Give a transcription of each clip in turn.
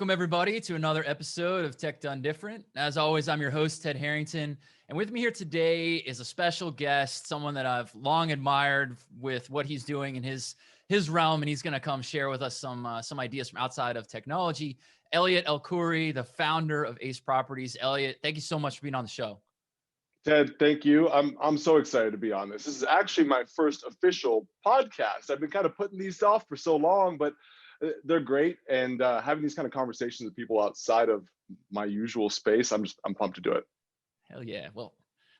Welcome, everybody, to another episode of Tech Done Different. As always, I'm your host, Ted Harrington. And with me here today is a special guest, someone that I've long admired with what he's doing in his realm. And he's going to come share with us some ideas from outside of technology. Elliott Elkhoury, the founder of Ace Properties. Elliott, thank you so much for being on the show. Ted, thank you. I'm so excited to be on this. This is actually my first official podcast. I've been kind of putting these off for so long, but they're great. And having these kind of conversations with people outside of my usual space, I'm pumped to do it. Hell yeah. Well,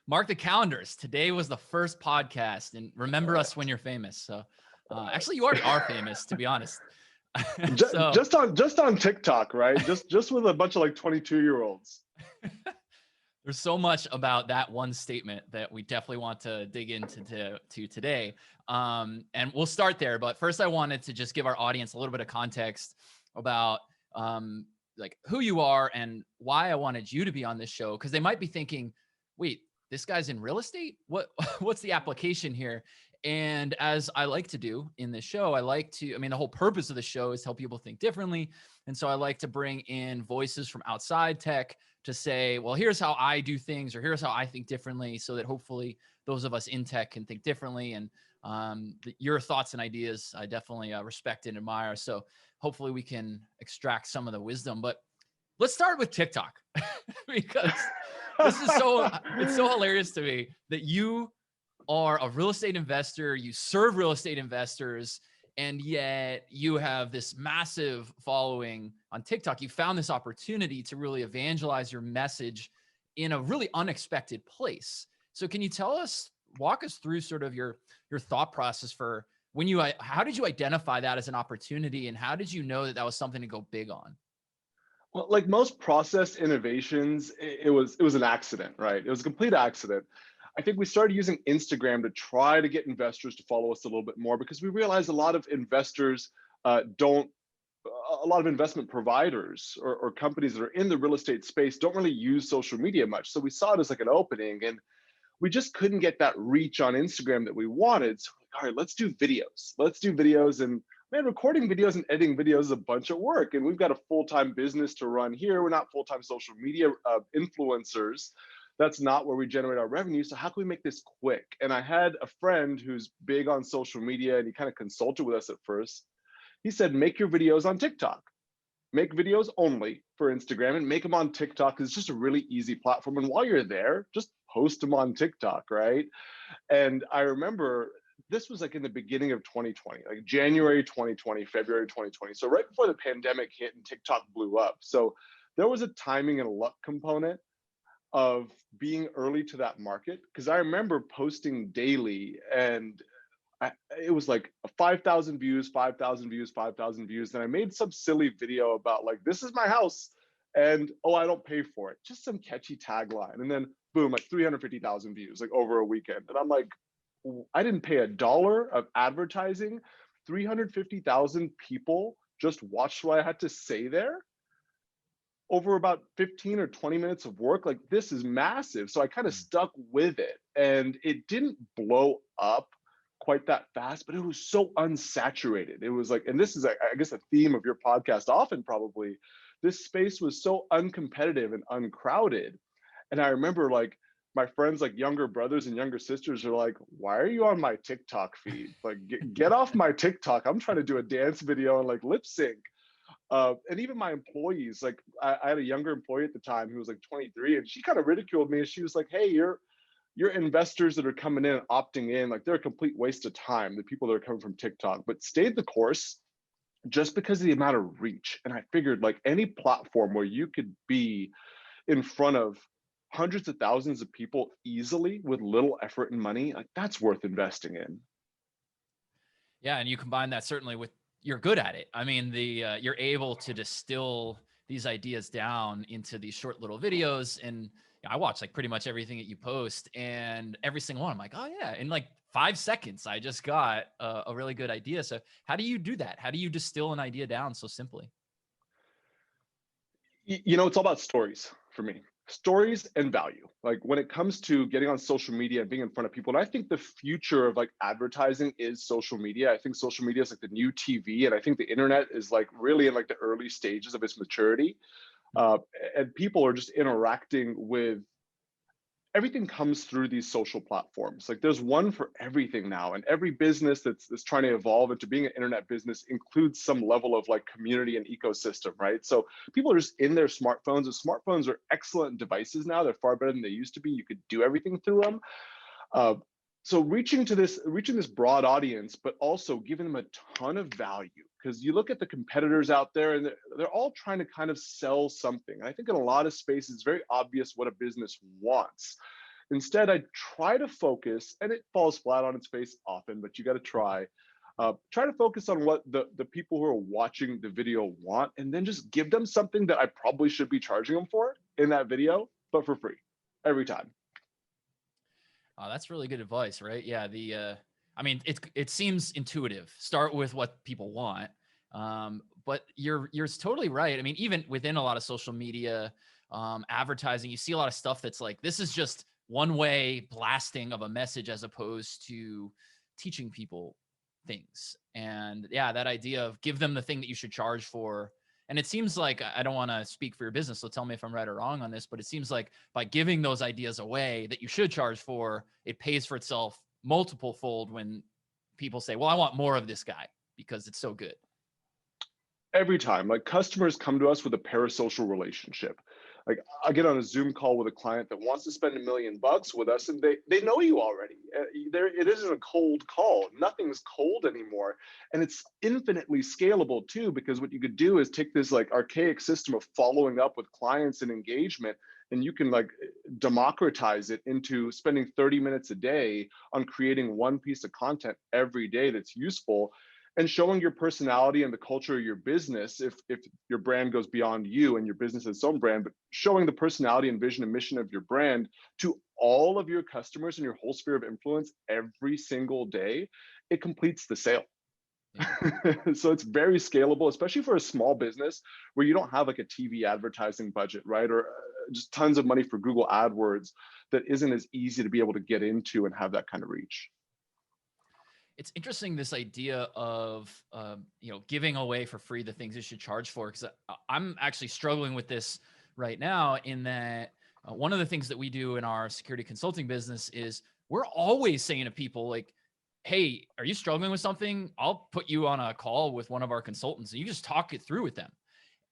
mark the calendars. Today was the first podcast, and remember us when you're famous. So actually you already are famous, to be honest. So, just on TikTok, right? just with a bunch of like 22-year-olds. There's so much about that one statement that we definitely want to dig into today. And we'll start there. But first, I wanted to just give our audience a little bit of context about like who you are and why I wanted you to be on this show. Because they might be thinking, wait, this guy's in real estate? What's the application here? And as I like to do in this show, the whole purpose of the show is to help people think differently. And so I like to bring in voices from outside tech to say, well, here's how I do things, or here's how I think differently, so that hopefully those of us in tech can think differently. And your thoughts and ideas, I definitely respect and admire. So hopefully we can extract some of the wisdom. But let's start with TikTok because it's so hilarious to me that you are a real estate investor, you serve real estate investors, and yet you have this massive following on TikTok. You found this opportunity to really evangelize your message in a really unexpected place. So can you walk us through sort of your thought process for how did you identify that as an opportunity, and how did you know that was something to go big on? Well, like most process innovations, it was an accident, right? It was a complete accident. I think we started using Instagram to try to get investors to follow us a little bit more, because we realized a lot of investors a lot of investment providers or companies that are in the real estate space don't really use social media much. So we saw it as like an opening, and we just couldn't get that reach on Instagram that we wanted. So all right, let's do videos. And man, recording videos and editing videos is a bunch of work. And we've got a full-time business to run here. We're not full-time social media influencers. That's not where we generate our revenue. So how can we make this quick? And I had a friend who's big on social media, and he kind of consulted with us at first. He said, make your videos on TikTok. Make videos only for Instagram and make them on TikTok. It's just a really easy platform. And while you're there, just post them on TikTok, right? And I remember this was like in the beginning of 2020, like January 2020, February 2020. So right before the pandemic hit and TikTok blew up. So there was a timing and a luck component of being early to that market, because I remember posting daily, and it was like 5,000 views, 5,000 views, 5,000 views. And I made some silly video about like, this is my house, and oh, I don't pay for it. Just some catchy tagline. And then boom, like 350,000 views, like over a weekend. And I'm like, I didn't pay $1 of advertising. 350,000 people just watched what I had to say there over about 15 or 20 minutes of work. Like, this is massive. So I kind of stuck with it, and it didn't blow up quite that fast, but it was so unsaturated. It was like, and this is, I guess, a theme of your podcast often probably, this space was so uncompetitive and uncrowded. And I remember like my friends, like younger brothers and younger sisters, are like, why are you on my TikTok feed? Like, get off my TikTok. I'm trying to do a dance video and like lip sync. And even my employees, like I had a younger employee at the time who was like 23, and she kind of ridiculed me. And she was like, hey, your investors that are coming in, opting in, like they're a complete waste of time, the people that are coming from TikTok, but stayed the course just because of the amount of reach. And I figured like any platform where you could be in front of hundreds of thousands of people easily with little effort and money, like that's worth investing in. Yeah, and you combine that certainly with, you're good at it. I mean, you're able to distill these ideas down into these short little videos. And I watch like pretty much everything that you post, and every single one, I'm like, oh yeah, in like 5 seconds, I just got a really good idea. So how do you do that? How do you distill an idea down so simply? You know, it's all about stories for me. Stories and value. Like when it comes to getting on social media and being in front of people, and I think the future of like advertising is social media. I think social media is like the new TV, and I think the internet is like really in like the early stages of its maturity. Uh, and people are just interacting with everything comes through these social platforms. Like there's one for everything now, and every business that's trying to evolve into being an internet business includes some level of like community and ecosystem, right? So people are just in their smartphones, and smartphones are excellent devices now. They're far better than they used to be. You could do everything through them. Uh, so reaching this broad audience, but also giving them a ton of value, because you look at the competitors out there and they're all trying to kind of sell something. And I think in a lot of spaces, it's very obvious what a business wants. Instead, I try to focus, and it falls flat on its face often, but you got to try to focus on what the people who are watching the video want, and then just give them something that I probably should be charging them for in that video, but for free every time. That's really good advice, right? Yeah. I mean, it seems intuitive. Start with what people want. But you're totally right. I mean, even within a lot of social media, advertising, you see a lot of stuff that's like, this is just one way blasting of a message as opposed to teaching people things. And yeah, that idea of give them the thing that you should charge for. And it seems like, I don't want to speak for your business, so tell me if I'm right or wrong on this, but it seems like by giving those ideas away that you should charge for, it pays for itself multiple fold when people say, well, I want more of this guy because it's so good. Every time, like customers come to us with a parasocial relationship. Like I get on a Zoom call with a client that wants to spend $1 million with us, and they know you already. It isn't a cold call. Nothing's cold anymore, and it's infinitely scalable too. Because what you could do is take this like archaic system of following up with clients and engagement, and you can like democratize it into spending 30 minutes a day on creating one piece of content every day that's useful, and showing your personality and the culture of your business. If your brand goes beyond you and your business has its own brand, but showing the personality and vision and mission of your brand to all of your customers and your whole sphere of influence every single day, it completes the sale. Yeah. So it's very scalable, especially for a small business where you don't have like a TV advertising budget, right? Or just tons of money for Google AdWords that isn't as easy to be able to get into and have that kind of reach. It's interesting, this idea of giving away for free the things you should charge for, because I'm actually struggling with this right now, in that one of the things that we do in our security consulting business is we're always saying to people like, hey, are you struggling with something? I'll put you on a call with one of our consultants and you just talk it through with them.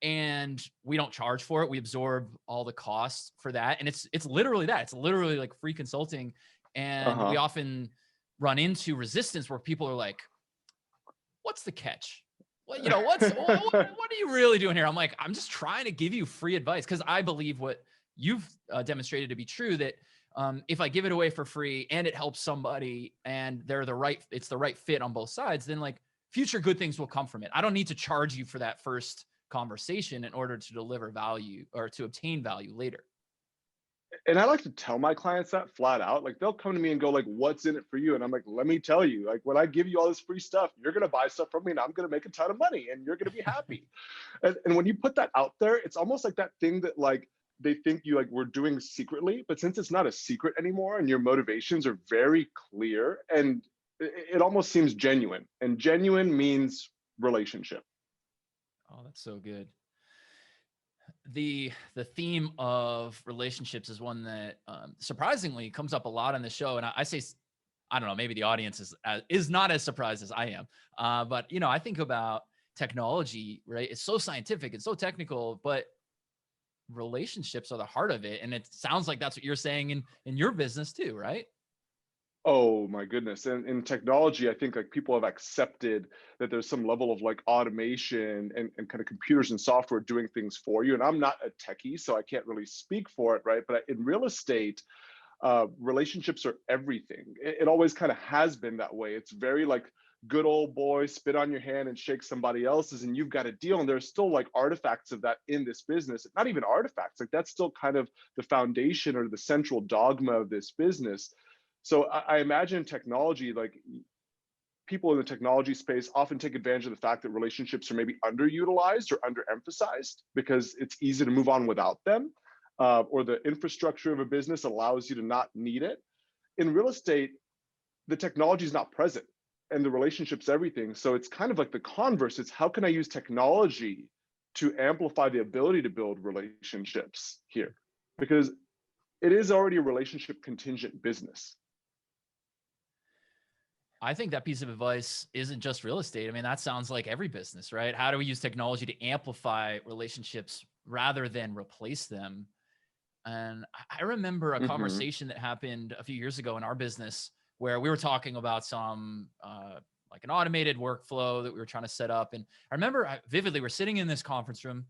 And we don't charge for it. We absorb all the costs for that. And it's literally that. It's literally like free consulting. And we often run into resistance where people are like, what's the catch? Well, what are you really doing here? I'm like, I'm just trying to give you free advice, because I believe what you've demonstrated to be true, that if I give it away for free and it helps somebody and it's the right fit on both sides, then like future good things will come from it. I don't need to charge you for that first conversation in order to deliver value or to obtain value later. And I like to tell my clients that flat out. Like they'll come to me and go like, what's in it for you? And I'm like, let me tell you, like when I give you all this free stuff, you're going to buy stuff from me and I'm going to make a ton of money and you're going to be happy. And when you put that out there, it's almost like that thing that like they think you like we're doing secretly, but since it's not a secret anymore and your motivations are very clear, and it almost seems genuine, and genuine means relationship. Oh, that's so good. The theme of relationships is one that surprisingly comes up a lot on the show. And I say, I don't know, maybe the audience is not as surprised as I am. But, I think about technology, right? It's so scientific, it's so technical, but relationships are the heart of it. And it sounds like that's what you're saying in your business too, right? Oh my goodness. And in technology, I think like people have accepted that there's some level of like automation and kind of computers and software doing things for you. And I'm not a techie, so I can't really speak for it, right? But in real estate, relationships are everything. It always kind of has been that way. It's very like good old boy, spit on your hand and shake somebody else's, and you've got a deal. And there's still like artifacts of that in this business. Not even artifacts, like that's still kind of the foundation or the central dogma of this business. So I imagine technology, like people in the technology space often take advantage of the fact that relationships are maybe underutilized or underemphasized because it's easy to move on without them. or the infrastructure of a business allows you to not need it. In real estate, the technology is not present and the relationship's everything. So it's kind of like the converse. It's how can I use technology to amplify the ability to build relationships here? Because it is already a relationship contingent business. I think that piece of advice isn't just real estate. I mean, that sounds like every business, right? How do we use technology to amplify relationships rather than replace them? And I remember a conversation that happened a few years ago in our business where we were talking about some like an automated workflow that we were trying to set up. And I remember vividly, we're sitting in this conference room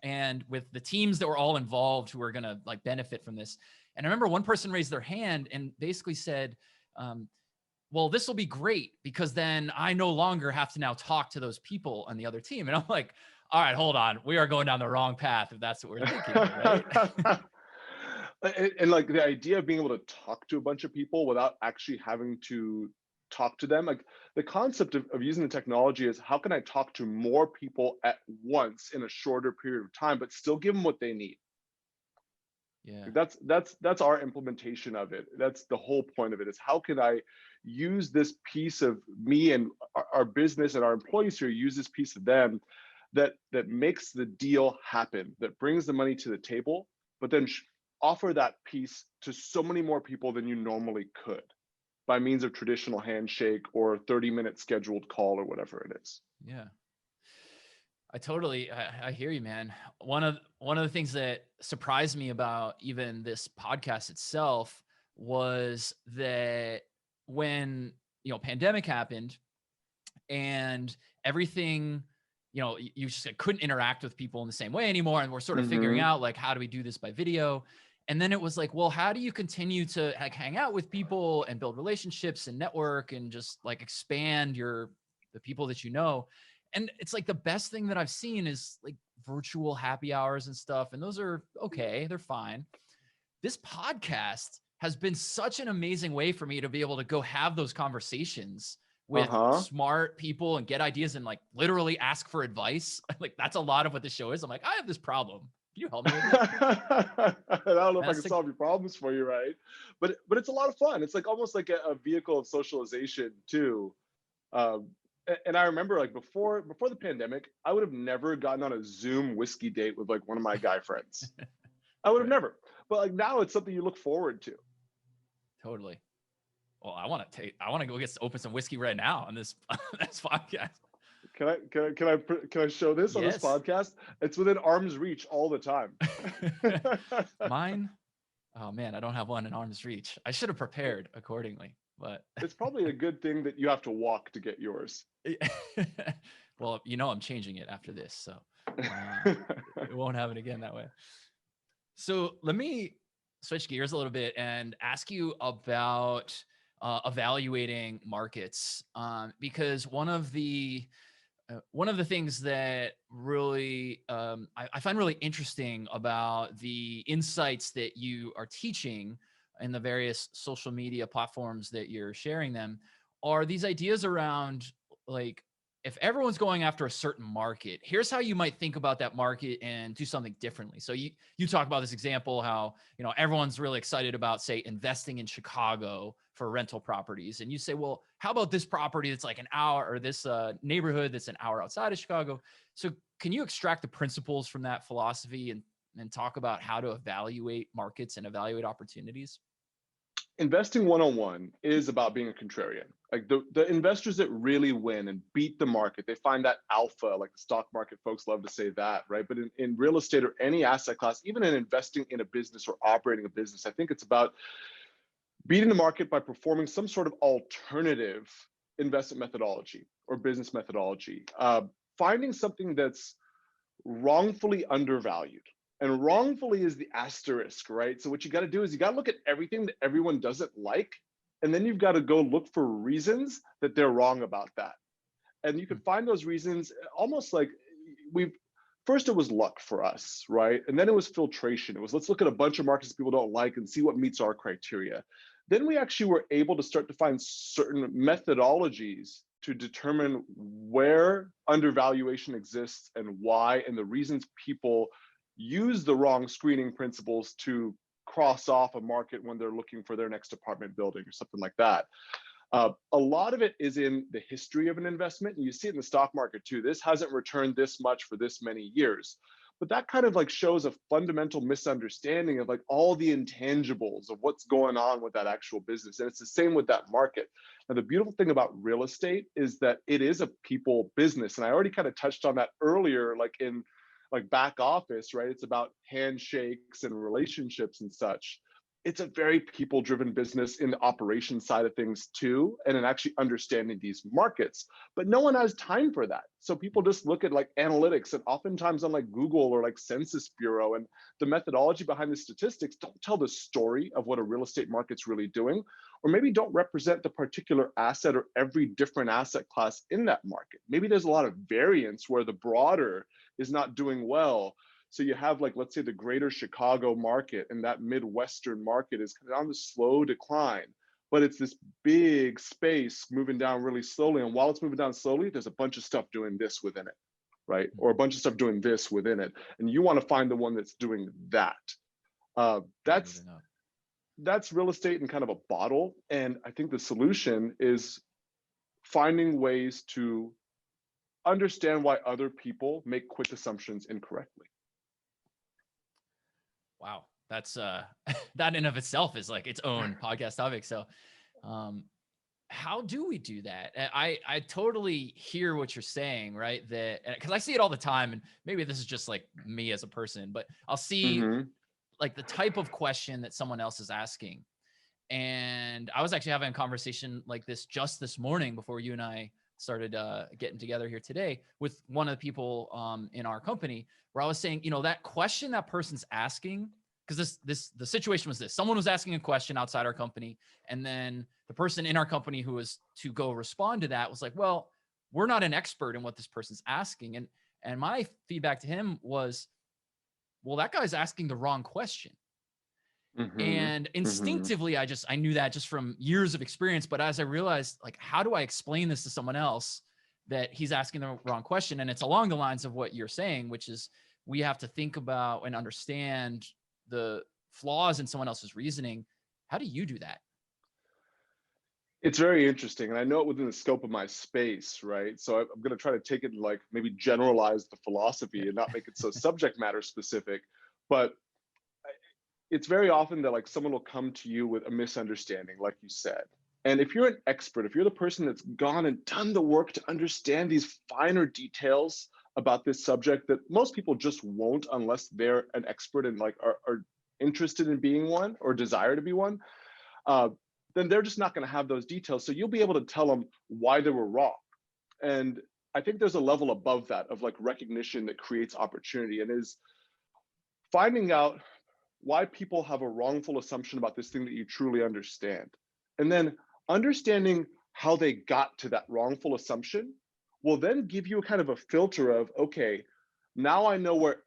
and with the teams that were all involved who were going to like benefit from this. And I remember one person raised their hand and basically said, well, this will be great because then I no longer have to now talk to those people on the other team. And I'm like, all right, hold on. We are going down the wrong path if that's what we're thinking, right? And like the idea of being able to talk to a bunch of people without actually having to talk to them, like the concept of using the technology is how can I talk to more people at once in a shorter period of time, but still give them what they need. Yeah. That's our implementation of it. That's the whole point of it, is how can I use this piece of me and our business and our employees here use this piece of them that makes the deal happen, that brings the money to the table, but then offer that piece to so many more people than you normally could by means of traditional handshake or 30-minute scheduled call or whatever it is. Yeah. I hear you, man. One of the things that surprised me about even this podcast itself was that when, pandemic happened and everything, you just couldn't interact with people in the same way anymore. And we're sort of figuring out like, how do we do this by video? And then it was like, well, how do you continue to like hang out with people and build relationships and network and just like expand the people that you know? And it's like the best thing that I've seen is like virtual happy hours and stuff. And those are okay. They're fine. This podcast has been such an amazing way for me to be able to go have those conversations with smart people and get ideas and like literally ask for advice. Like that's a lot of what the show is. I'm like, I have this problem. Can you help me with that? I don't know if I can solve your problems for you, right? But it's a lot of fun. It's like almost like a vehicle of socialization too. And I remember like before the pandemic, I would have never gotten on a Zoom whiskey date with like one of my guy friends. I would have never. But like now it's something you look forward to. Totally. Well, I want to go open some whiskey right now on this podcast. Can I show this on this podcast? It's within arm's reach all the time. Mine? Oh man, I don't have one in arm's reach. I should have prepared accordingly, but it's probably a good thing that you have to walk to get yours. Well, I'm changing it after this, so it won't happen again that way. So let me switch gears a little bit and ask you about evaluating markets, because one of the things that really I find really interesting about the insights that you are teaching in the various social media platforms that you're sharing them are these ideas around like, if everyone's going after a certain market, here's how you might think about that market and do something differently. So you talk about this example, how, everyone's really excited about, say, investing in Chicago for rental properties. And you say, well, how about this property that's like an hour, or this neighborhood that's an hour outside of Chicago? So can you extract the principles from that philosophy and talk about how to evaluate markets and evaluate opportunities? Investing 101 is about being a contrarian. Like the investors that really win and beat the market, they find that alpha, like the stock market folks love to say that, right? But in real estate or any asset class, even in investing in a business or operating a business, I think it's about beating the market by performing some sort of alternative investment methodology or business methodology, finding something that's wrongfully undervalued. And wrongfully is the asterisk, right? So what you got to do is you got to look at everything that everyone doesn't like, and then you've got to go look for reasons that they're wrong about that. And you can find those reasons almost like first it was luck for us, right? And then it was filtration. It was, let's look at a bunch of markets people don't like and see what meets our criteria. Then we actually were able to start to find certain methodologies to determine where undervaluation exists and why, and the reasons people use the wrong screening principles to cross off a market when they're looking for their next apartment building or something like that. A lot of it is in the history of an investment, and you see it in the stock market too. This hasn't returned this much for this many years. But that kind of like shows a fundamental misunderstanding of like all the intangibles of what's going on with that actual business. And it's the same with that market. Now, the beautiful thing about real estate is that it is a people business. And I already kind of touched on that earlier, like in like back office, right? It's about handshakes and relationships and such. It's a very people driven business in the operation side of things too, and in actually understanding these markets. But no one has time for that. So people just look at like analytics, and oftentimes on like Google or like Census Bureau, and the methodology behind the statistics don't tell the story of what a real estate market's really doing, or maybe don't represent the particular asset or every different asset class in that market. Maybe there's a lot of variance where the broader is not doing well. So you have like, let's say the greater Chicago market, and that Midwestern market is kind of on the slow decline, but it's this big space moving down really slowly. And while it's moving down slowly, there's a bunch of stuff doing this within it, right? Or a bunch of stuff doing this within it. And you want to find the one that's doing that. That's real estate in kind of a bottle. And I think the solution is finding ways to understand why other people make quick assumptions incorrectly. Wow, that's that in of itself is like its own podcast topic. So how do we do that? I totally hear what you're saying, right? That because I see it all the time, and maybe this is just like me as a person, but I'll see like the type of question that someone else is asking. And I was actually having a conversation like this just this morning before you and I started getting together here today with one of the people in our company, where I was saying, you know, that question that person's asking, because the situation was this: someone was asking a question outside our company, and then the person in our company who was to go respond to that was like, well, we're not an expert in what this person's asking. And my feedback to him was, well, that guy's asking the wrong question. And instinctively, I knew that just from years of experience. But as I realized, like, how do I explain this to someone else that he's asking the wrong question? And it's along the lines of what you're saying, which is we have to think about and understand the flaws in someone else's reasoning. How do you do that? It's very interesting. And I know it within the scope of my space, right? So I'm going to try to take it and like maybe generalize the philosophy and not make it so subject matter specific. But it's very often that like someone will come to you with a misunderstanding, like you said. And if you're an expert, if you're the person that's gone and done the work to understand these finer details about this subject that most people just won't unless they're an expert and like are interested in being one or desire to be one, then they're just not going to have those details. So you'll be able to tell them why they were wrong. And I think there's a level above that of like recognition that creates opportunity, and is finding out why people have a wrongful assumption about this thing that you truly understand. And then understanding how they got to that wrongful assumption will then give you a kind of a filter of, okay, now I know where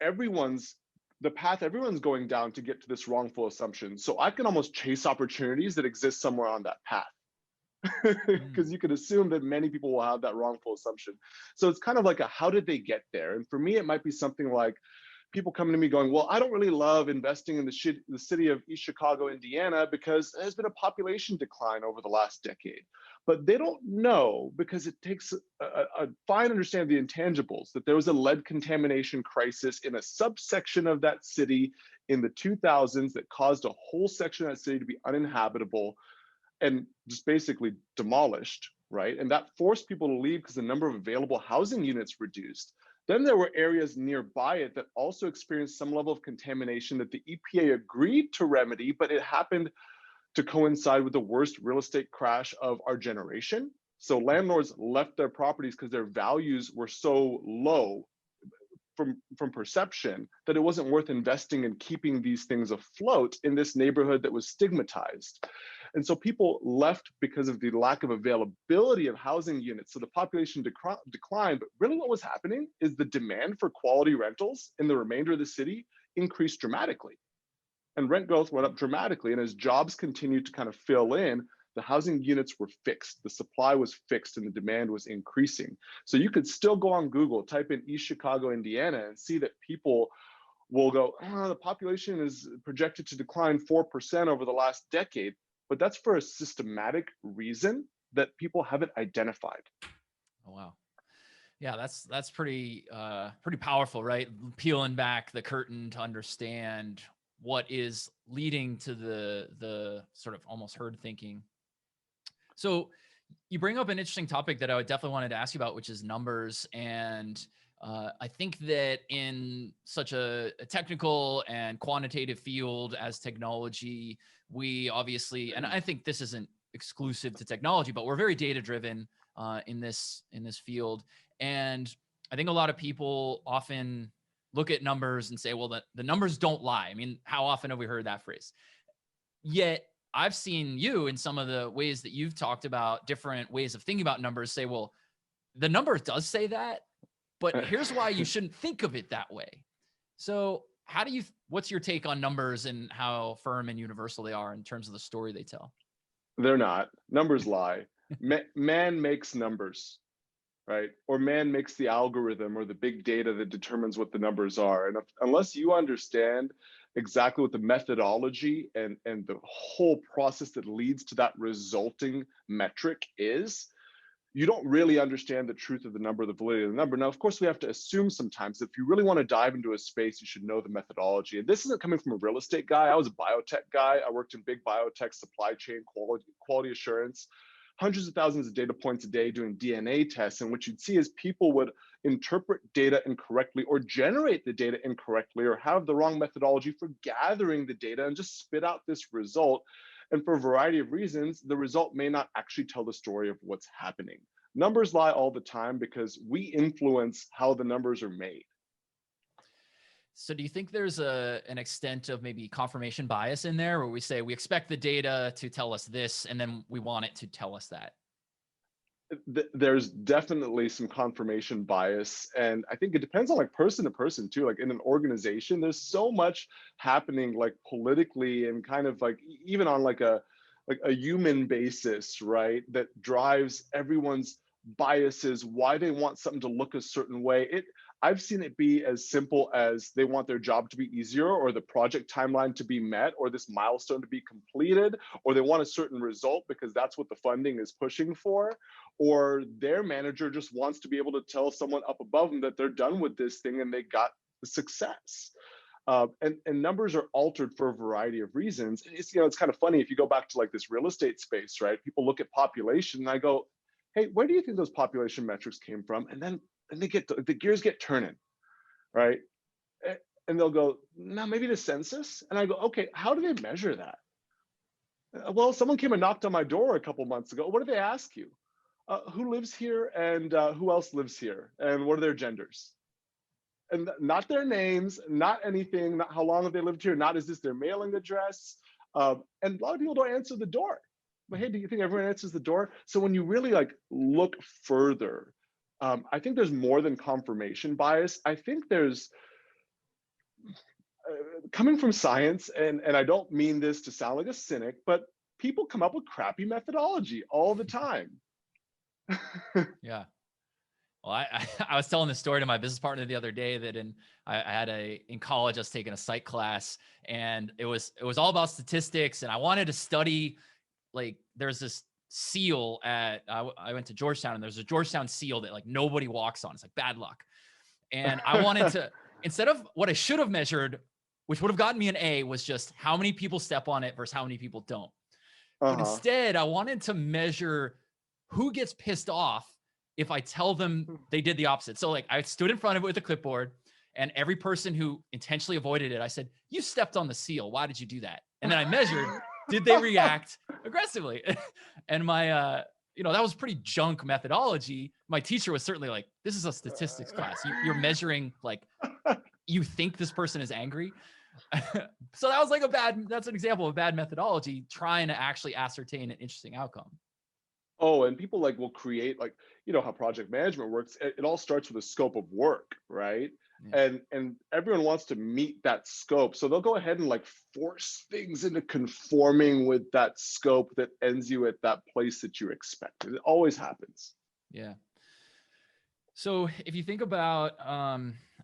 the path everyone's going down to get to this wrongful assumption. So I can almost chase opportunities that exist somewhere on that path. Because you could assume that many people will have that wrongful assumption. So it's kind of like a, how did they get there? And for me, it might be something like people coming to me going, well, I don't really love investing in the city of East Chicago, Indiana, because there's been a population decline over the last decade. But they don't know, because it takes a fine understanding of the intangibles, that there was a lead contamination crisis in a subsection of that city in the 2000s that caused a whole section of that city to be uninhabitable and just basically demolished, right? And that forced people to leave because the number of available housing units reduced. Then there were areas nearby it that also experienced some level of contamination that the EPA agreed to remedy, but it happened to coincide with the worst real estate crash of our generation. So landlords left their properties because their values were so low from perception that it wasn't worth investing in keeping these things afloat in this neighborhood that was stigmatized. And so people left because of the lack of availability of housing units. So the population declined, but really what was happening is the demand for quality rentals in the remainder of the city increased dramatically. And rent growth went up dramatically. And as jobs continued to kind of fill in, the housing units were fixed, the supply was fixed, and the demand was increasing. So you could still go on Google, type in East Chicago, Indiana, and see that people will go, oh, the population is projected to decline 4% over the last decade, but that's for a systematic reason that people haven't identified. Oh, wow. Yeah, that's pretty pretty powerful, right? Peeling back the curtain to understand what is leading to the sort of almost herd thinking. So you bring up an interesting topic that I would definitely wanted to ask you about, which is numbers. And I think that in such a technical and quantitative field as technology, we obviously, and I think this isn't exclusive to technology, but we're very data driven in this field. And I think a lot of people often look at numbers and say, well, the numbers don't lie. I mean, how often have we heard that phrase? Yet I've seen you in some of the ways that you've talked about different ways of thinking about numbers say, well, the number does say that, but here's why you shouldn't think of it that way. So what's your take on numbers and how firm and universal they are in terms of the story they tell? They're not. Numbers lie. Man makes numbers, right? Or man makes the algorithm or the big data that determines what the numbers are. And unless you understand exactly what the methodology and the whole process that leads to that resulting metric is, you don't really understand the truth of the number, the validity of the number. Now, of course, we have to assume sometimes if you really want to dive into a space, you should know the methodology. And this isn't coming from a real estate guy. I was a biotech guy. I worked in big biotech, supply chain, quality assurance, hundreds of thousands of data points a day doing DNA tests. And what you'd see is people would interpret data incorrectly or generate the data incorrectly or have the wrong methodology for gathering the data and just spit out this result. And for a variety of reasons, the result may not actually tell the story of what's happening. Numbers lie all the time because we influence how the numbers are made. So do you think there's an extent of maybe confirmation bias in there where we say we expect the data to tell us this and then we want it to tell us that? There's definitely some confirmation bias, and I think it depends on like person to person too. Like in an organization, there's so much happening like politically and kind of like even on like a human basis, right, that drives everyone's biases, why they want something to look a certain way. I've seen it be as simple as they want their job to be easier or the project timeline to be met or this milestone to be completed, or they want a certain result because that's what the funding is pushing for, or their manager just wants to be able to tell someone up above them that they're done with this thing and they got the success. And numbers are altered for a variety of reasons. And it's kind of funny if you go back to like this real estate space, right? People look at population and I go, hey, where do you think those population metrics came from? And then the gears get turning, right? And they'll go, no, maybe the census. And I go, okay, how do they measure that? Well, someone came and knocked on my door a couple months ago. What did they ask you? Who lives here and who else lives here? And what are their genders? And not their names, not anything, not how long have they lived here, not is this their mailing address. And a lot of people don't answer the door. But hey, do you think everyone answers the door? So when you really like look further, I think there's more than confirmation bias. I think there's coming from science, and I don't mean this to sound like a cynic, but people come up with crappy methodology all the time. Yeah. Well, I was telling this story to my business partner the other day that in college, I was taking a psych class and it was all about statistics. And I wanted to study, like, there's this seal I went to Georgetown and there's a Georgetown seal that like nobody walks on. It's like bad luck. And I wanted to, instead of what I should have measured, which would have gotten me an A, was just how many people step on it versus how many people don't. But instead I wanted to measure who gets pissed off if I tell them they did the opposite. So like I stood in front of it with a clipboard and every person who intentionally avoided it, I said, you stepped on the seal. Why did you do that? And then I measured, did they react aggressively? And my, that was pretty junk methodology. My teacher was certainly like, this is a statistics class. You're measuring, like, you think this person is angry. So that was like that's an example of bad methodology, trying to actually ascertain an interesting outcome. Oh, and people like will create like, how project management works. It all starts with a scope of work, right? Yeah. And everyone wants to meet that scope. So they'll go ahead and like force things into conforming with that scope that ends you at that place that you expected. It always happens. Yeah. So if you think about,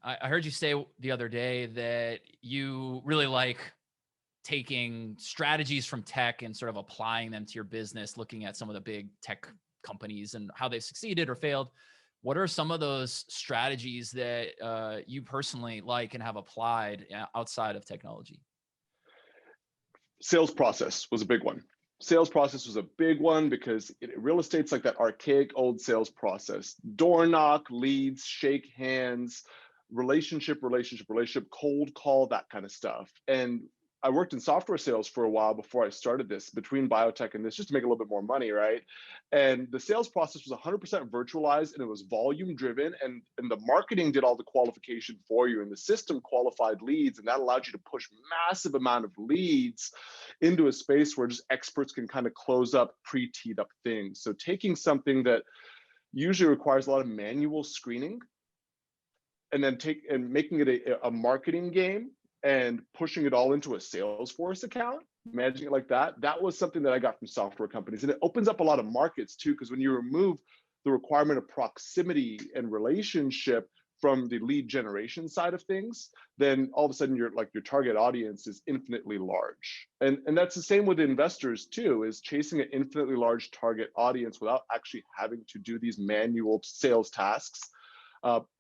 I heard you say the other day that you really like taking strategies from tech and sort of applying them to your business, looking at some of the big tech companies and how they've succeeded or failed. What are some of those strategies that you personally like and have applied outside of technology? Sales process was a big one. Sales process was a big one because real estate's like that archaic old sales process. Door knock, leads, shake hands, relationship, cold call, that kind of stuff. And I worked in software sales for a while before I started this, between biotech and this, just to make a little bit more money, right? And the sales process was 100% virtualized, and it was volume driven, and the marketing did all the qualification for you, and the system qualified leads, and that allowed you to push massive amount of leads into a space where just experts can kind of close up pre-teed up things. So taking something that usually requires a lot of manual screening and then making it a marketing game and pushing it all into a Salesforce account, managing it like that, that was something that I got from software companies. And it opens up a lot of markets too, because when you remove the requirement of proximity and relationship from the lead generation side of things, then all of a sudden your target audience is infinitely large. And that's the same with investors too, is chasing an infinitely large target audience without actually having to do these manual sales tasks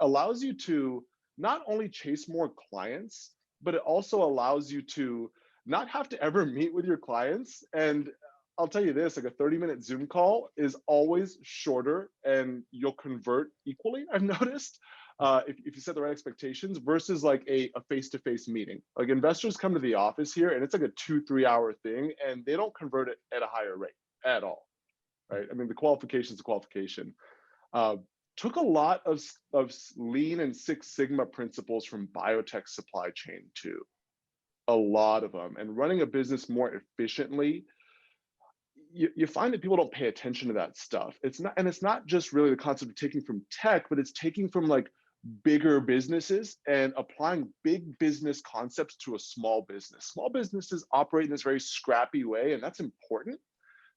allows you to not only chase more clients, but it also allows you to not have to ever meet with your clients. And I'll tell you this, like a 30-minute Zoom call is always shorter and you'll convert equally, I've noticed, if you set the right expectations versus like a face-to-face meeting. Like investors come to the office here and it's like a 2-3 hour thing and they don't convert it at a higher rate at all, right? I mean, the qualification is a qualification. Took a lot of Lean and Six Sigma principles from biotech supply chain too. A lot of them. And running a business more efficiently, you find that people don't pay attention to that stuff. It's not just really the concept of taking from tech, but it's taking from like bigger businesses and applying big business concepts to a small business. Small businesses operate in this very scrappy way, and that's important.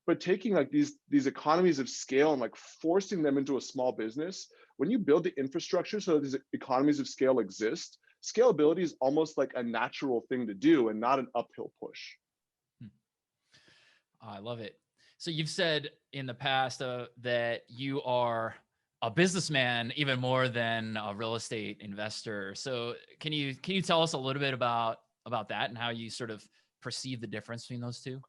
But taking like these economies of scale and like forcing them into a small business, when you build the infrastructure so that these economies of scale exist, scalability is almost like a natural thing to do and not an uphill push. I love it. So you've said in the past that you are a businessman even more than a real estate investor. So can you tell us a little bit about that and how you sort of perceive the difference between those two?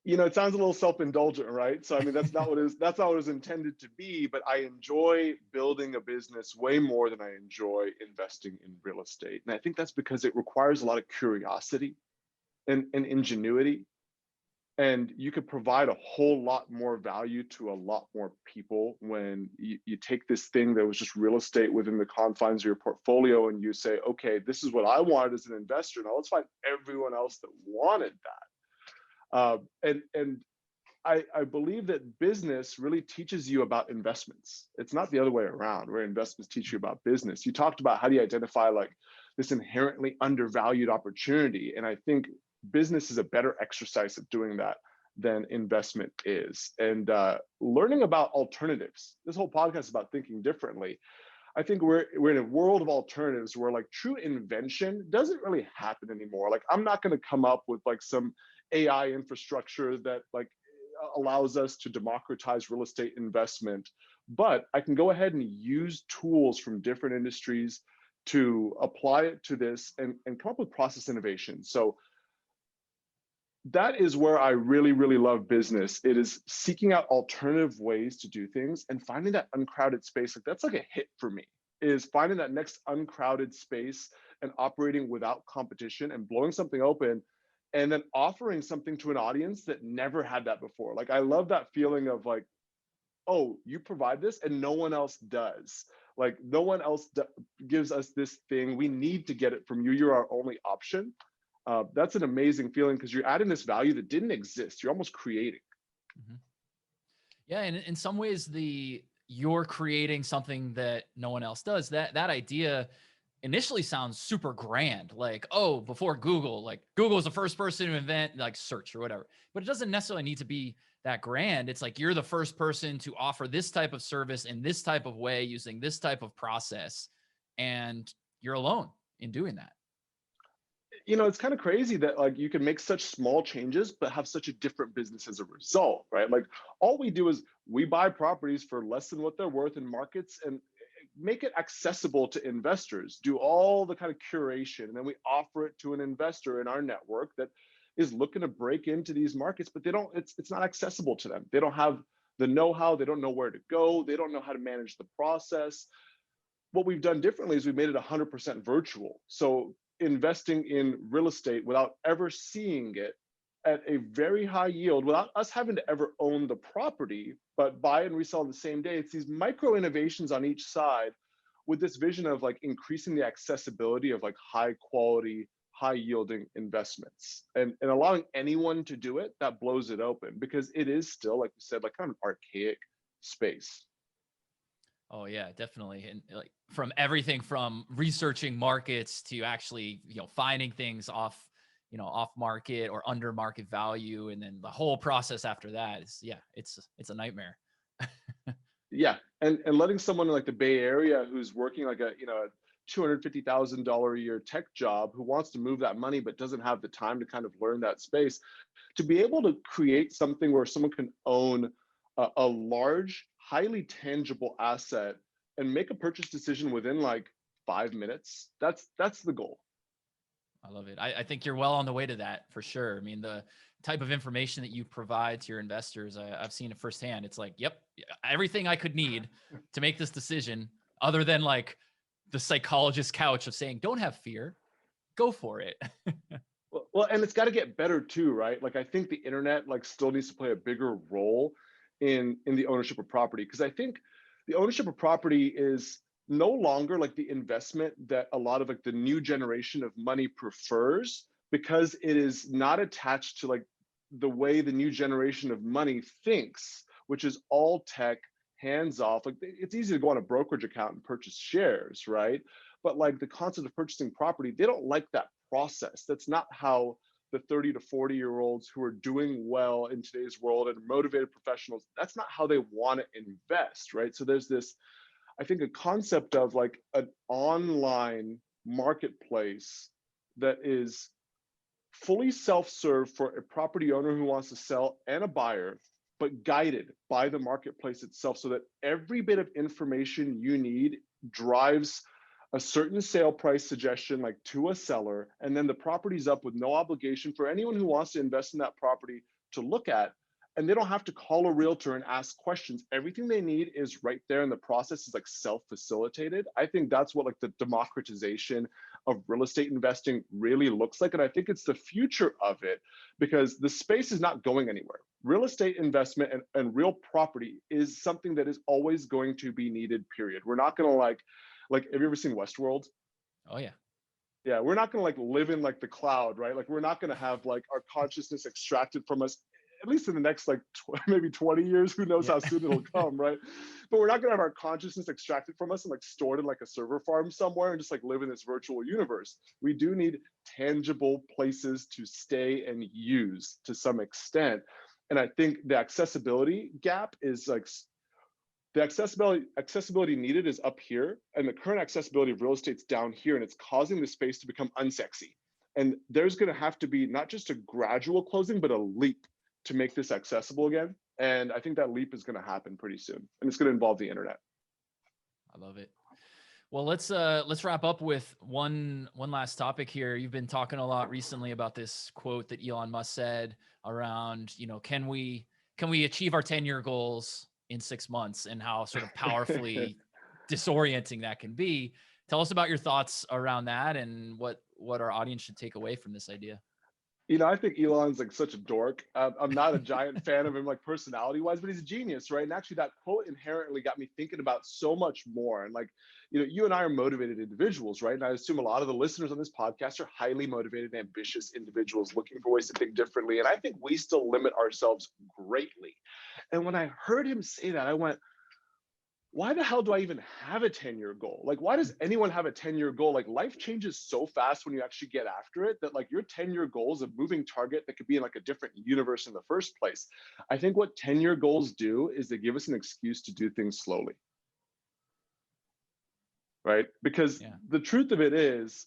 You know, it sounds a little self-indulgent, right? So I mean, that's not what it was intended to be, but I enjoy building a business way more than I enjoy investing in real estate. And I think that's because it requires a lot of curiosity and ingenuity. And you could provide a whole lot more value to a lot more people when you take this thing that was just real estate within the confines of your portfolio and you say, okay, this is what I wanted as an investor. Now let's find everyone else that wanted that. And I believe that business really teaches you about investments. It's not the other way around, where investments teach you about business. You talked about how do you identify like this inherently undervalued opportunity. And I think business is a better exercise of doing that than investment is. And learning about alternatives. This whole podcast is about thinking differently. I think we're in a world of alternatives where like true invention doesn't really happen anymore. Like I'm not going to come up with like some AI infrastructure that like allows us to democratize real estate investment, but I can go ahead and use tools from different industries to apply it to this and come up with process innovation. So that is where I really, really love business. It is seeking out alternative ways to do things and finding that uncrowded space. Like that's like a hit for me, is finding that next uncrowded space and operating without competition and blowing something open and then offering something to an audience that never had that before. Like I love that feeling of like, oh, you provide this and no one else does. Like no one else gives us this thing. We need to get it from you. You're our only option. That's an amazing feeling because you're adding this value that didn't exist. You're almost creating. Mm-hmm. Yeah, and in some ways, you're creating something that no one else does. That idea initially sounds super grand, like, oh, before Google, like Google was the first person to invent like search or whatever. But it doesn't necessarily need to be that grand. It's like you're the first person to offer this type of service in this type of way using this type of process. and you're alone in doing that. It's kind of crazy that like you can make such small changes but have such a different business as a result, right? Like all we do is we buy properties for less than what they're worth in markets and make it accessible to investors, do all the kind of curation, and then we offer it to an investor in our network that is looking to break into these markets, but it's not accessible to them. They don't have the know-how, they don't know where to go, they don't know how to manage the process. What we've done differently is we've made it 100% virtual. So investing in real estate without ever seeing it at a very high yield, without us having to ever own the property, but buy and resell the same day. It's these micro innovations on each side with this vision of like increasing the accessibility of like high quality, high yielding investments, and allowing anyone to do it. That blows it open, because it is still, like we said, like kind of an archaic space. Oh yeah, definitely. And like from everything from researching markets to actually, finding things off market or under market value. And then the whole process after that is, yeah, it's a nightmare. Yeah. And letting someone in like the Bay Area who's working like a $250,000 a year tech job, who wants to move that money but doesn't have the time to kind of learn that space, to be able to create something where someone can own a large, highly tangible asset and make a purchase decision within like 5 minutes. That's the goal. I love it. I think you're well on the way to that for sure. I mean, the type of information that you provide to your investors, I've seen it firsthand. It's like, yep, everything I could need to make this decision, other than like the psychologist's couch of saying, don't have fear, go for it. Well, and it's got to get better too, right? Like I think the internet like still needs to play a bigger role in the ownership of property, because I think the ownership of property is no longer like the investment that a lot of like the new generation of money prefers, because it is not attached to like the way the new generation of money thinks, which is all tech, hands off. Like it's easy to go on a brokerage account and purchase shares, right? But like the concept of purchasing property, they don't like that process. That's not how the 30 to 40-year-olds who are doing well in today's world and motivated professionals, that's not how they want to invest, right? So there's this, I think, a concept of like an online marketplace that is fully self-serve for a property owner who wants to sell and a buyer, but guided by the marketplace itself, so that every bit of information you need drives a certain sale price suggestion like to a seller, and then the property's up with no obligation for anyone who wants to invest in that property to look at, and they don't have to call a realtor and ask questions. Everything they need is right there, and the process is like self-facilitated. I think that's what like the democratization of real estate investing really looks like, and I think it's the future of it, because the space is not going anywhere. Real estate investment and real property is something that is always going to be needed, period. We're not going to like, have you ever seen Westworld? Oh yeah. Yeah, we're not gonna like live in like the cloud, right? Like we're not gonna have like our consciousness extracted from us, at least in the next like maybe 20 years. Who knows how soon it'll come, right? But we're not gonna have our consciousness extracted from us and like stored in like a server farm somewhere and just like live in this virtual universe. We do need tangible places to stay and use to some extent. And I think the accessibility gap is like, the accessibility needed is up here, and the current accessibility of real estate's down here, and it's causing the space to become unsexy. And there's going to have to be not just a gradual closing, but a leap to make this accessible again. And I think that leap is going to happen pretty soon, and it's going to involve the internet. I love it. Well, let's wrap up with one last topic here. You've been talking a lot recently about this quote that Elon Musk said around, can we achieve our 10-year goals in 6 months, and how sort of powerfully disorienting that can be. Tell us about your thoughts around that, and what our audience should take away from this idea. I think Elon's like such a dork. I'm not a giant fan of him like personality wise, but he's a genius, right? And actually that quote inherently got me thinking about so much more. And like, you and I are motivated individuals, right? And I assume a lot of the listeners on this podcast are highly motivated, ambitious individuals looking for ways to think differently. And I think we still limit ourselves greatly. And when I heard him say that, I went, why the hell do I even have a 10-year goal? Like, why does anyone have a 10-year goal? Like, life changes so fast when you actually get after it, that like your 10-year goal is a moving target that could be in like a different universe in the first place. I think what 10-year goals do is they give us an excuse to do things slowly. right? Because Yeah. the truth of it is,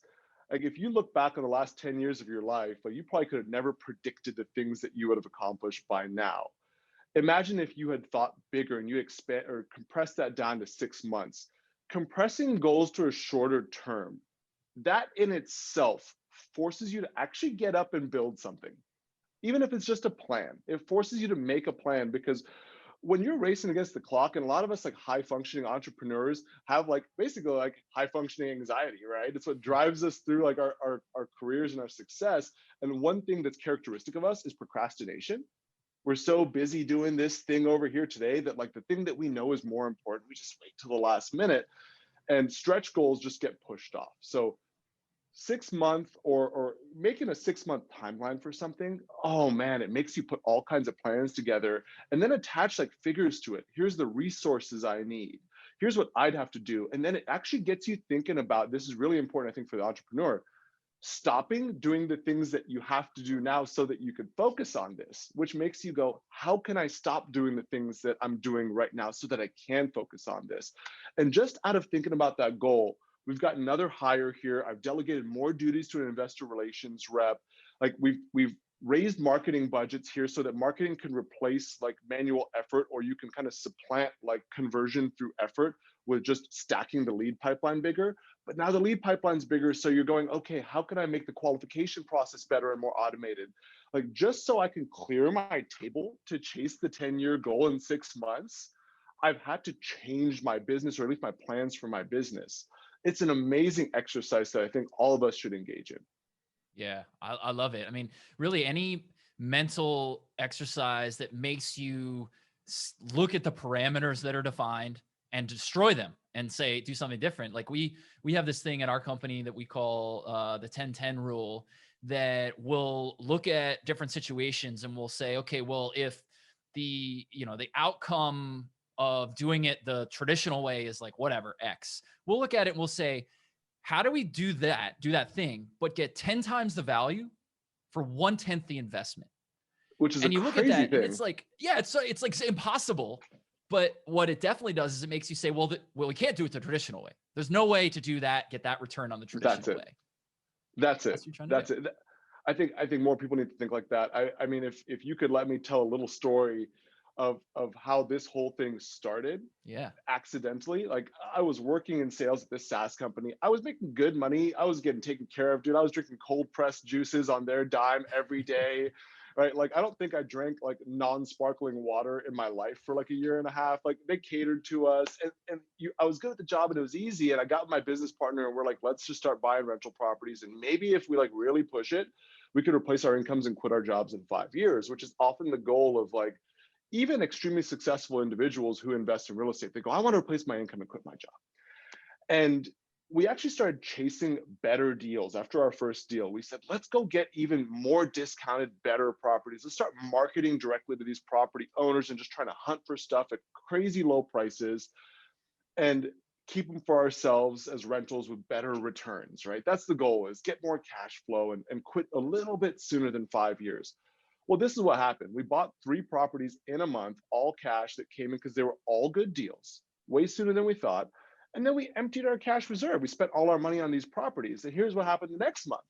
like if you look back on the last 10 years of your life, like you probably could have never predicted the things that you would have accomplished by now. Imagine if you had thought bigger and you expand or compress that down to 6 months. Compressing goals to a shorter term, that in itself forces you to actually get up and build something. Even if it's just a plan, it forces you to make a plan, because when you're racing against the clock, and a lot of us like high functioning entrepreneurs have like basically like high functioning anxiety, right? It's what drives us through like our careers and our success. And one thing that's characteristic of us is procrastination. We're so busy doing this thing over here today that like the thing that we know is more important, we just wait till the last minute, and stretch goals just get pushed off. So 6 month or making a 6 month timeline for something, oh man, it makes you put all kinds of plans together and then attach like figures to it. Here's the resources I need, here's what I'd have to do, and then it actually gets you thinking about, this is really important I think for the entrepreneur, stopping doing the things that you have to do now so that you can focus on this, which makes you go, how can I stop doing the things that I'm doing right now so that I can focus on this? And just out of thinking about that goal, we've got another hire here. I've delegated more duties to an investor relations rep. Like we've raised marketing budgets here so that marketing can replace like manual effort, or you can kind of supplant like conversion through effort with just stacking the lead pipeline bigger. But now the lead pipeline's bigger, so you're going, okay, how can I make the qualification process better and more automated? Like just so I can clear my table to chase the 10-year goal in 6 months, I've had to change my business, or at least my plans for my business. It's an amazing exercise that I think all of us should engage in. Yeah, I love it. I mean, really any mental exercise that makes you look at the parameters that are defined and destroy them and say, do something different. Like we have this thing at our company that we call the 10-10 rule, that will look at different situations and we'll say, okay, well, if the outcome of doing it the traditional way is like whatever X, we'll look at it and we'll say, how do we do that thing, but get 10 times the value for 1/10 the investment? Which is a And you look at crazy that and thing. it's like, yeah, it's like impossible. But what it definitely does is it makes you say, well, we can't do it the traditional way. There's no way to do that, get that return on the That's traditional it. way. That's it. That's what you're trying to do. That's it. I think more people need to think like that. I mean, if you could let me tell a little story of how this whole thing started Yeah. accidentally. Like I was working in sales at this SaaS company. I was making good money. I was getting taken care of, dude. I was drinking cold pressed juices on their dime every day. Right. Like I don't think I drank like non-sparkling water in my life for like a year and a half. Like they catered to us, and I was good at the job and it was easy. And I got with my business partner and we're like, let's just start buying rental properties. And maybe if we like really push it, we could replace our incomes and quit our jobs in 5 years, which is often the goal of like even extremely successful individuals who invest in real estate. They go, I want to replace my income and quit my job. And we actually started chasing better deals. After our first deal, we said, let's go get even more discounted, better properties. Let's start marketing directly to these property owners and just trying to hunt for stuff at crazy low prices and keep them for ourselves as rentals with better returns, right? That's the goal, is get more cash flow and quit a little bit sooner than 5 years. Well, this is what happened. We bought 3 properties in a month, all cash, that came in because they were all good deals, way sooner than we thought. And then we emptied our cash reserve. We spent all our money on these properties. And here's what happened the next month.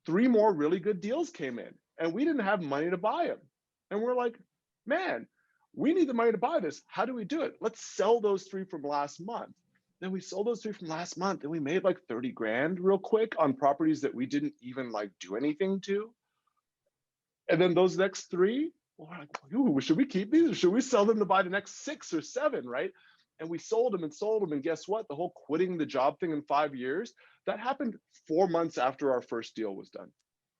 3 more really good deals came in, and we didn't have money to buy them. And we're like, man, we need the money to buy this. How do we do it? Let's sell those 3 from last month. Then we sold those 3 from last month and we made like 30 grand real quick on properties that we didn't even like do anything to. And then those next 3, we're like, ooh, should we keep these or should we sell them to buy the next 6 or 7, right? And we sold them and sold them. And guess what? The whole quitting the job thing in 5 years, that happened 4 months after our first deal was done.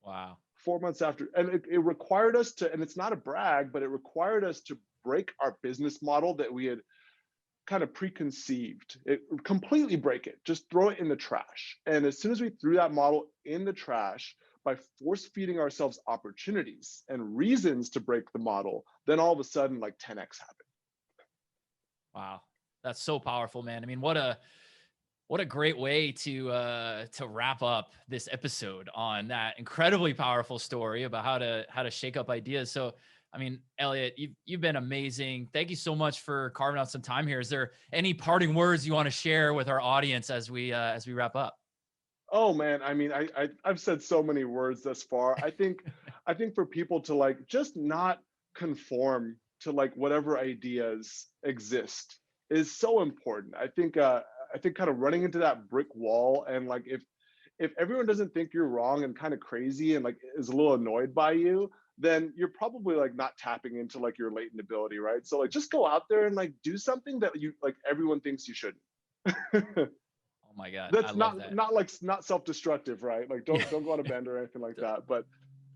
Wow. 4 months after. And it required us to, and it's not a brag, but it required us to break our business model that we had kind of preconceived. It completely break it, just throw it in the trash. And as soon as we threw that model in the trash, by force feeding ourselves opportunities and reasons to break the model, then all of a sudden like 10x happened. Wow. That's so powerful, man. I mean, what a great way to wrap up this episode on that incredibly powerful story about how to shake up ideas. So I mean, Elliott, you've been amazing. Thank you so much for carving out some time here. Is there any parting words you want to share with our audience as we wrap up? Oh man, I mean, I've said so many words thus far. I think for people to like just not conform to like whatever ideas exist is so important. I think kind of running into that brick wall, and like if everyone doesn't think you're wrong and kind of crazy and like is a little annoyed by you, then you're probably like not tapping into like your latent ability, right? So like just go out there and like do something that you like everyone thinks you shouldn't. Oh my God. I That's love that. not self-destructive, right? Like Yeah. don't go on a bender or anything like that. But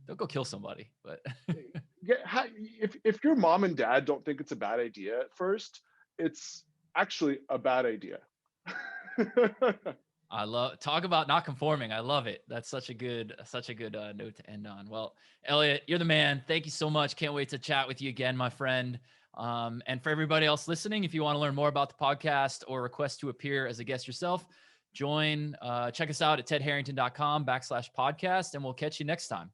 Don't go kill somebody, but if your mom and dad don't think it's a bad idea at first, it's actually a bad idea. I love talk about not conforming. I love it. That's such a good note to end on. Well, Elliott, you're the man. Thank you so much. Can't wait to chat with you again, my friend. And for everybody else listening, if you want to learn more about the podcast or request to appear as a guest yourself, check us out at tedharrington.com/podcast, and we'll catch you next time.